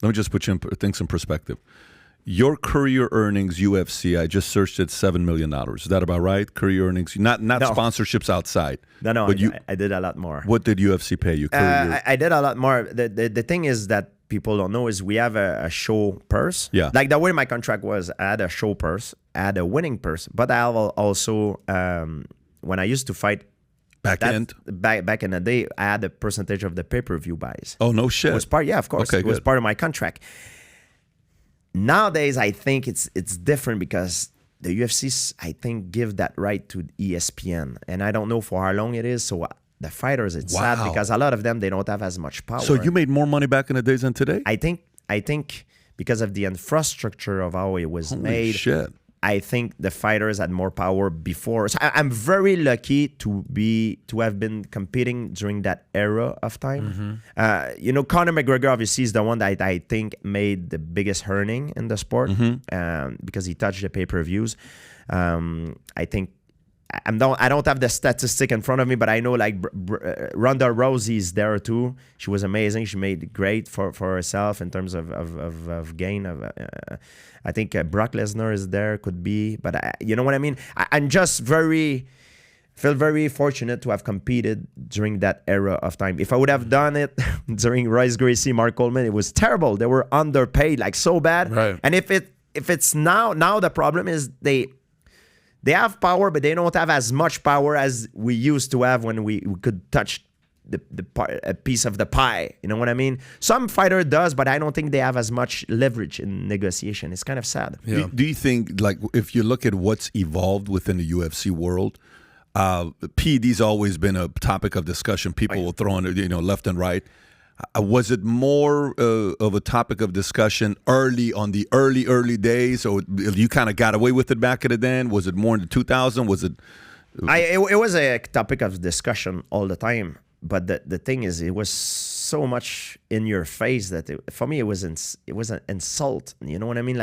Let me just put things in perspective. Your career earnings, UFC, I just searched it, $7 million. Is that about right? Career earnings, not No. sponsorships outside. No, But I did a lot more. What did UFC pay you? I did a lot more. The thing is that people don't know is we have a show purse. Yeah. Like the way my contract was, I had a show purse, I had a winning purse, but I have also, when I used to fight Back in the day, I had a percentage of the pay-per-view buys. Oh, no shit. It was part, yeah, of course. Okay, it was good. part of my contract. Nowadays, I think it's different because the UFC, I think, give that right to ESPN, and I don't know for how long it is. So the fighters, it's sad because a lot of them, they don't have as much power. So you made more money back in the days than today? I think because of the infrastructure of how it was Holy made. shit. I think the fighters had more power before. So I'm very lucky to have been competing during that era of time. Conor McGregor obviously is the one that I think made the biggest earning in the sport because he touched the pay-per-views. I think I don't have the statistic in front of me, but I know like Ronda Rousey is there too. She was amazing. She made great for herself in terms of gain. I think Brock Lesnar is there, could be, but you know what I mean. I'm just feel very fortunate to have competed during that era of time. If I would have done it during Royce Gracie, Mark Coleman, it was terrible. They were underpaid, like so bad. Right. And if it's now the problem is they have power, but they don't have as much power as we used to have when we could touch a piece of the pie. You know what I mean? Some fighter does, but I don't think they have as much leverage in negotiation. It's kind of sad. Yeah. Do you think, like, if you look at what's evolved within the UFC world, PED's always been a topic of discussion. People will throw in, left and right. Was it more of a topic of discussion on the early days, or you kind of got away with it back in the day? Was it more in the 2000s? Was it? It was a topic of discussion all the time. But the thing is, it was so much in your face that for me it was an insult. You know what I mean?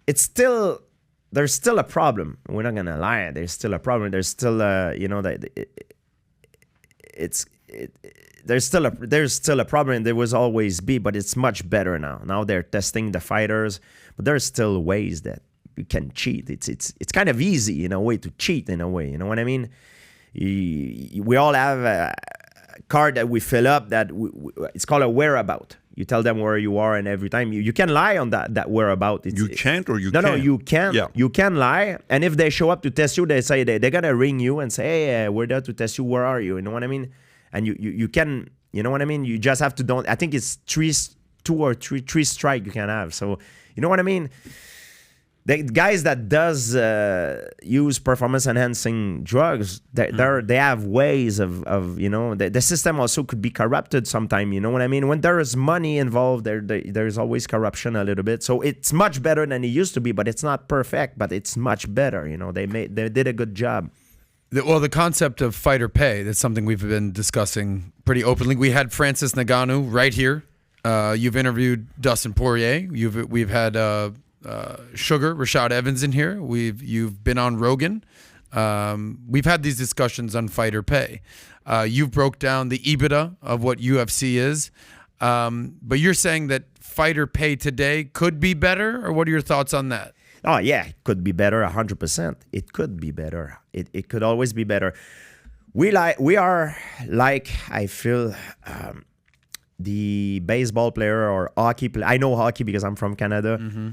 It's still, there's still a problem. We're not gonna lie. There's still a problem. There's still there's still a problem, and there was always be, but it's much better now. Now they're testing the fighters, but there's still ways that you can cheat. It's kind of easy in a way to cheat in a way. You know what I mean? We all have a card that we fill up that it's called a whereabout. You tell them where you are, and every time you can lie on that whereabout. You can't, or you no, can? No, you can. Yeah. You can lie, and if they show up to test you, they say they're gonna ring you and say, "Hey, we're there to test you. Where are you?" You know what I mean? And you can, you know what I mean? You just have to don't. I think it's three strike you can have. So you know what I mean? The guys that does use performance enhancing drugs, they have ways of the system also could be corrupted sometime. You know what I mean? When there is money involved, there's always corruption a little bit. So it's much better than it used to be, but it's not perfect. But it's much better. You know, they did a good job. Well, the concept of fighter pay, that's something we've been discussing pretty openly. We had Francis Ngannou right here. You've interviewed Dustin Poirier. We've had Sugar, Rashad Evans in here. You've been on Rogan. We've had these discussions on fighter pay. You've broke down the EBITDA of what UFC is. But you're saying that fighter pay today could be better, or what are your thoughts on that? Oh, yeah, it could be better 100%. It could be better. It could always be better. We are like, I feel, the baseball player or hockey player. I know hockey because I'm from Canada. Mm-hmm.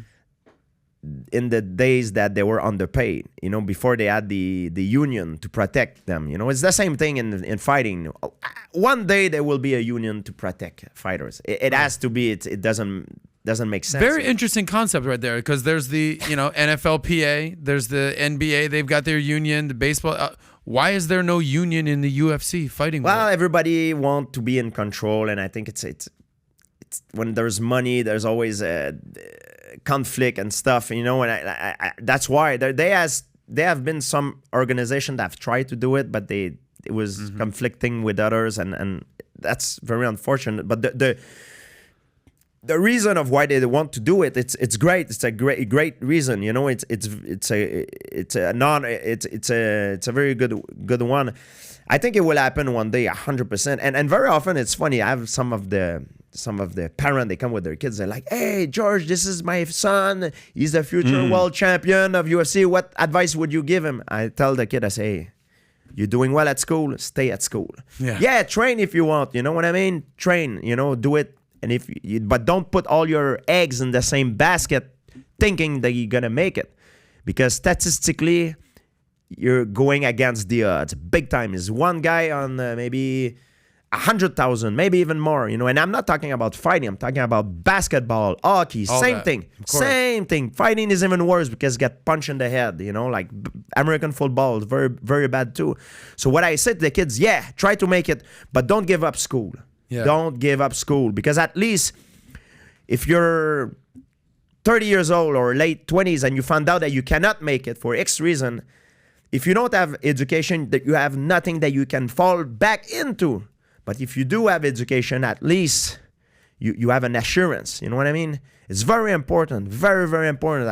In the days that they were underpaid, before they had the union to protect them. It's the same thing in fighting. One day there will be a union to protect fighters. It has to be. It doesn't make sense. Very interesting concept right there, because there's the NFLPA, there's the NBA, they've got their union, the baseball. Why is there no union in the UFC fighting? Well, everybody wants to be in control, and I think it's when there's money, there's always a conflict and stuff. And that's why there have been some organizations that have tried to do it, but it was conflicting with others, and that's very unfortunate. But the reason of why they want to do it, it's great. It's a great reason. It's a very good one. I think it will happen one day, 100%. And very often it's funny. I have some of the some of the parents, they come with their kids. They're like, "Hey, George, this is my son. He's the future world champion of UFC. What advice would you give him?" I tell the kid, I say, "Hey, you're doing well at school. Stay at school. Yeah, train if you want. You know what I mean? Train. Do it. And but don't put all your eggs in the same basket, thinking that you're gonna make it, because statistically, you're going against the odds big time. Is one guy on maybe 100,000, maybe even more. And I'm not talking about fighting. I'm talking about basketball, hockey, same thing. Fighting is even worse because you get punched in the head. Like American football is very, very bad too. So what I said to the kids, try to make it, but don't give up school. Yeah. Don't give up school, because at least if you're 30 years old or late 20s and you found out that you cannot make it for X reason, if you don't have education, that you have nothing that you can fall back into. But if you do have education, at least you have an assurance. You know what I mean? It's very important, very, very important.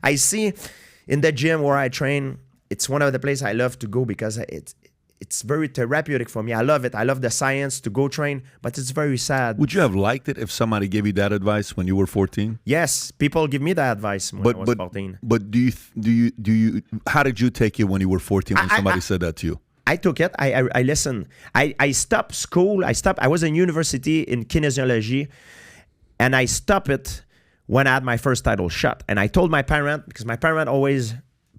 I see in the gym where I train, it's one of the places I love to go because it's very therapeutic for me. I love it. I love the science to go train, but it's very sad. Would you have liked it if somebody gave you that advice when you were 14? Yes, people give me that advice when I was 14. But do you? How did you take it when you were 14 when somebody said that to you? I took it. I listened. I stopped school. I was in university in kinesiology, and I stopped it when I had my first title shot. And I told my parent, because my parent always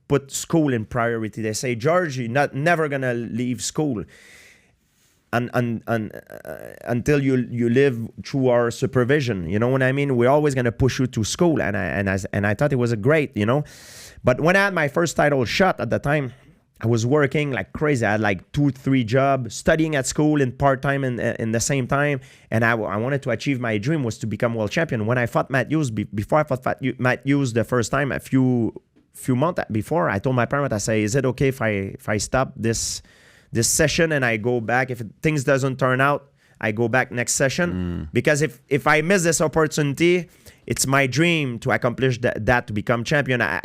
put school in priority. They say, "George, you're never gonna leave school until you live through our supervision." You know what I mean? We're always gonna push you to school, and I thought it was a great, But when I had my first title shot at the time, I was working like crazy. I had like 2-3 jobs, studying at school and part-time in the same time. And I wanted to achieve my dream was to become world champion. When I fought Matt Hughes, before I fought Matt Hughes the first time, a few months before, I told my parents, I say, "Is it okay if I stop this session and I go back? If things doesn't turn out, I go back next session. Because if I miss this opportunity, it's my dream to accomplish that to become champion. I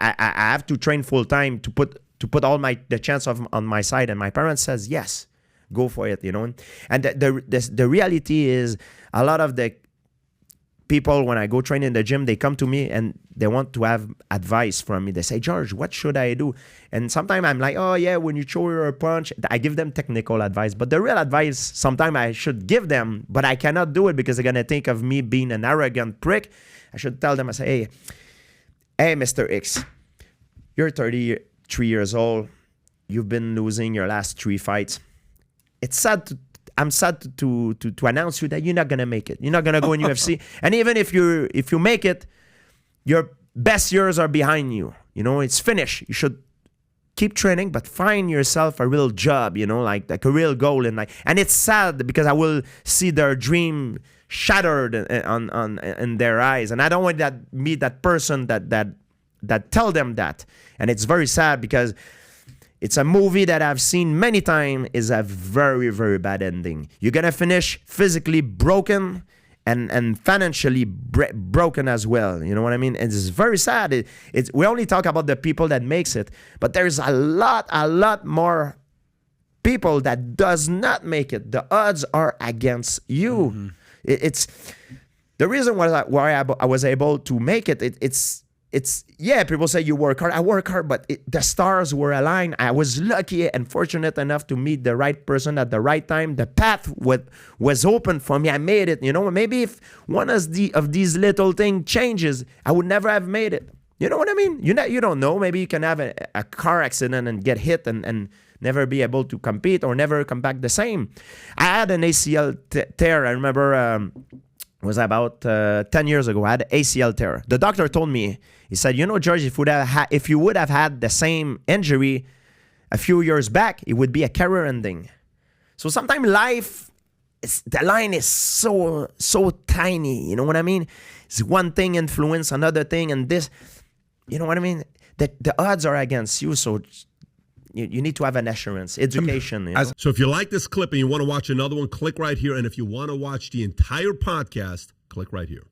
have to train full time to put all the chance on my side." And my parents says, "Yes, go for it." And the reality is, a lot of the people, when I go train in the gym, they come to me and they want to have advice from me. They say, "George, what should I do?" And sometimes I'm like, "Oh yeah, when you throw your punch," I give them technical advice. But the real advice, sometimes I should give them, but I cannot do it because they're going to think of me being an arrogant prick. I should tell them, I say, hey, Mr. X, you're 33 years old. You've been losing your last 3 fights. I'm sad to announce you that you're not gonna make it. You're not gonna go in UFC. And even if you make it, your best years are behind you. It's finished. You should keep training, but find yourself a real job. Like a real goal in life. And it's sad because I will see their dream shattered in their eyes, and I don't want that meet that person that tell them that. And it's very sad because it's a movie that I've seen many times, is a very, very bad ending. You're going to finish physically broken and financially broken as well. You know what I mean? And it's very sad. We only talk about the people that makes it, but there's a lot more people that does not make it. The odds are against you. Mm-hmm. It's the reason why I was able to make it. It's people say you work hard. I work hard, but the stars were aligned. I was lucky and fortunate enough to meet the right person at the right time. The path was open for me. I made it. Maybe if one of these little things changes, I would never have made it. You know what I mean? You don't know. Maybe you can have a car accident and get hit and never be able to compete or never come back the same. I had an ACL tear. I remember it was about 10 years ago. I had an ACL tear. The doctor told me, he said, George, if you would have had the same injury a few years back, it would be a career ending. So sometimes life, the line is so tiny. You know what I mean? It's one thing influence another thing, and this, you know what I mean? The odds are against you, so you need to have an assurance, education. So if you like this clip and you want to watch another one, click right here. And if you want to watch the entire podcast, click right here.